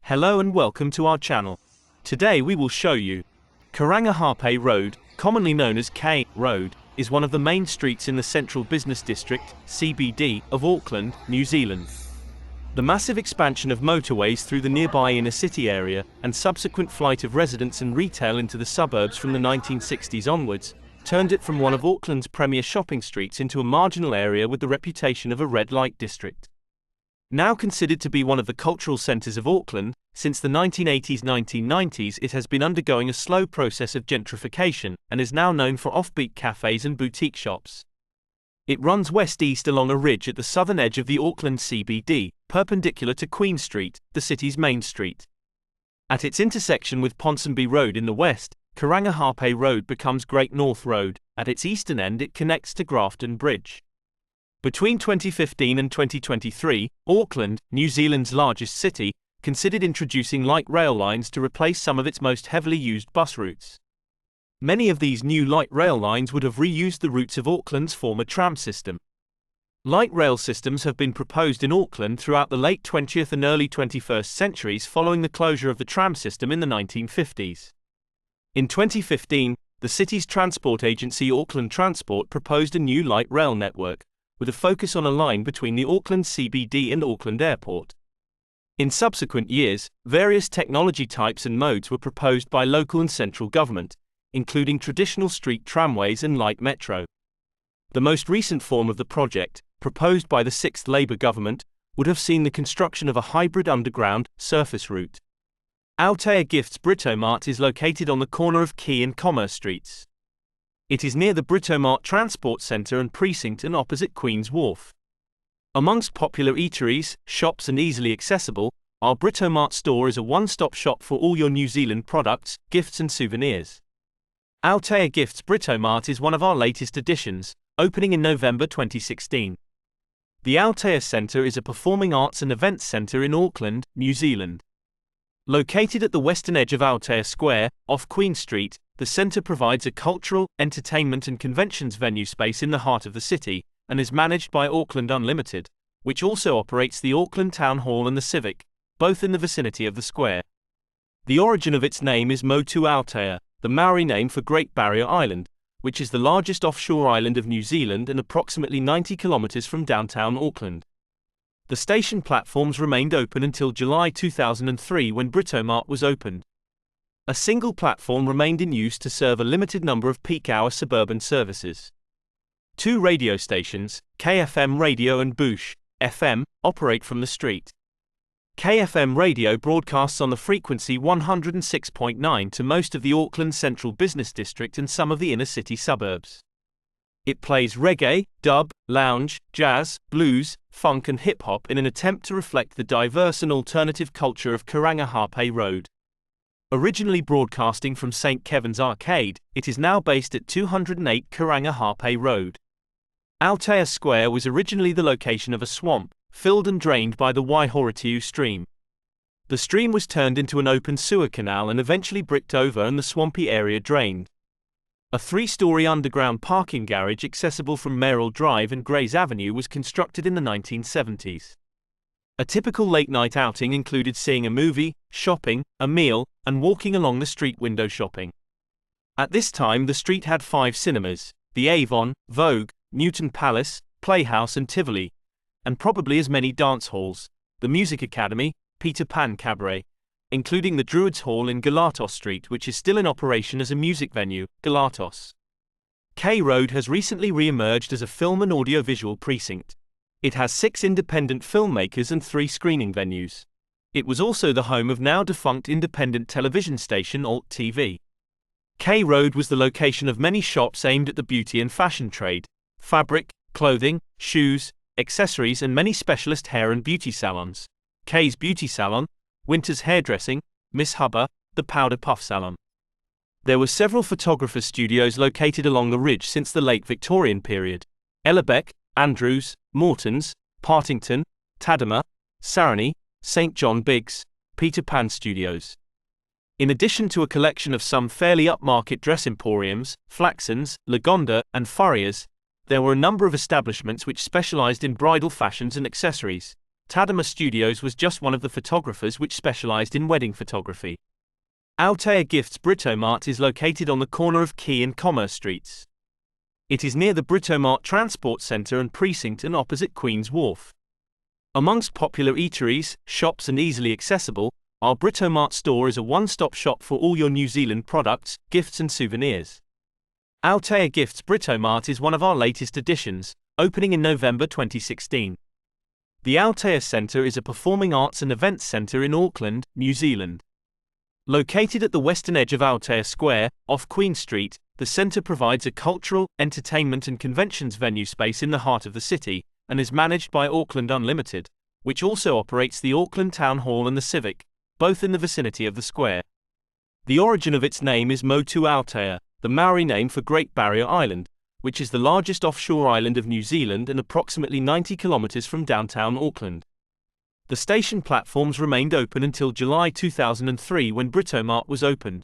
Hello and welcome to our channel. Today we will show you Karangahape Road, commonly known as K Road, is one of the main streets in the Central Business District, CBD, of Auckland, New Zealand. The massive expansion of motorways through the nearby inner city area and subsequent flight of residents and retail into the suburbs from the 1960s onwards turned it from one of Auckland's premier shopping streets into a marginal area with the reputation of a red light district. Now considered to be one of the cultural centres of Auckland, since the 1980s-1990s it has been undergoing a slow process of gentrification and is now known for offbeat cafes and boutique shops. It runs west-east along a ridge at the southern edge of the Auckland CBD, perpendicular to Queen Street, the city's main street. At its intersection with Ponsonby Road in the west, Karangahape Road becomes Great North Road. At its eastern end it connects to Grafton Bridge. Between 2015 and 2023, Auckland, New Zealand's largest city, considered introducing light rail lines to replace some of its most heavily used bus routes. Many of these new light rail lines would have reused the routes of Auckland's former tram system. Light rail systems have been proposed in Auckland throughout the late 20th and early 21st centuries following the closure of the tram system in the 1950s. In 2015, the city's transport agency Auckland Transport proposed a new light rail network, with a focus on a line between the Auckland CBD and Auckland Airport. In subsequent years, various technology types and modes were proposed by local and central government, including traditional street tramways and light metro. The most recent form of the project, proposed by the 6th Labour government, would have seen the construction of a hybrid underground, surface route. Aotea Gifts Britomart is located on the corner of Quay and Commerce Streets. It is near the Britomart Transport Centre and Precinct and opposite Queen's Wharf. Amongst popular eateries, shops and easily accessible, our Britomart store is a one-stop shop for all your New Zealand products, gifts and souvenirs. Aotea Gifts Britomart is one of our latest additions, opening in November 2016. The Aotea Centre is a performing arts and events centre in Auckland, New Zealand. Located at the western edge of Aotea Square, off Queen Street, the centre provides a cultural, entertainment and conventions venue space in the heart of the city, and is managed by Auckland Unlimited, which also operates the Auckland Town Hall and the Civic, both in the vicinity of the square. The origin of its name is Motu Aotea, the Maori name for Great Barrier Island, which is the largest offshore island of New Zealand and approximately 90 kilometres from downtown Auckland. The station platforms remained open until July 2003 when Britomart was opened. A single platform remained in use to serve a limited number of peak-hour suburban services. Two radio stations, KFM Radio and Boosh FM, operate from the street. KFM Radio broadcasts on the frequency 106.9 to most of the Auckland Central Business District and some of the inner-city suburbs. It plays reggae, dub, lounge, jazz, blues, funk and hip-hop in an attempt to reflect the diverse and alternative culture of Karangahape Road. Originally broadcasting from St. Kevin's Arcade, it is now based at 208 Karangahape Road. Aotea Square was originally the location of a swamp, filled and drained by the Waihoritiu stream. The stream was turned into an open sewer canal and eventually bricked over and the swampy area drained. A 3-story underground parking garage accessible from Mayoral Drive and Grays Avenue was constructed in the 1970s. A typical late-night outing included seeing a movie, shopping, a meal, and walking along the street window shopping. At this time the street had 5 cinemas, the Avon, Vogue, Newton Palace, Playhouse and Tivoli, and probably as many dance halls, the Music Academy, Peter Pan Cabaret, including the Druids Hall in Galatos Street which is still in operation as a music venue, Galatos. K Road has recently re-emerged as a film and audiovisual precinct. It has 6 independent filmmakers and 3 screening venues. It was also the home of now-defunct independent television station Alt TV. K Road was the location of many shops aimed at the beauty and fashion trade, fabric, clothing, shoes, accessories and many specialist hair and beauty salons. K's Beauty Salon, Winter's Hairdressing, Miss Hubba, the Powder Puff Salon. There were several photographers' studios located along the ridge since the late Victorian period. Ellerbeck, Andrews, Morton's, Partington, Tadima, Sarony, St. John Biggs, Peter Pan Studios. In addition to a collection of some fairly upmarket dress emporiums, Flaxons, Lagonda, and Furriers, there were a number of establishments which specialized in bridal fashions and accessories. Tadema Studios was just one of the photographers which specialized in wedding photography. Altea Gifts Britomart is located on the corner of Quay and Commerce Streets. It is near the Britomart Transport Centre and Precinct and opposite Queen's Wharf. Amongst popular eateries, shops and easily accessible, our Britomart store is a one-stop shop for all your New Zealand products, gifts and souvenirs. Altea Gifts Britomart is one of our latest additions, opening in November 2016. The Altea Centre is a performing arts and events centre in Auckland, New Zealand. Located at the western edge of Altea Square, off Queen Street, the centre provides a cultural, entertainment and conventions venue space in the heart of the city, and is managed by Auckland Unlimited, which also operates the Auckland Town Hall and the Civic, both in the vicinity of the square. The origin of its name is Motu Aotea, the Maori name for Great Barrier Island, which is the largest offshore island of New Zealand and approximately 90 kilometers from downtown Auckland. The station platforms remained open until July 2003 when Britomart was opened.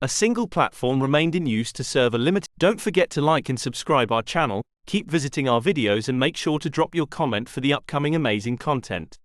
A single platform remained in use to serve a limited. Don't forget to like and subscribe our channel, keep visiting our videos and make sure to drop your comment for the upcoming amazing content.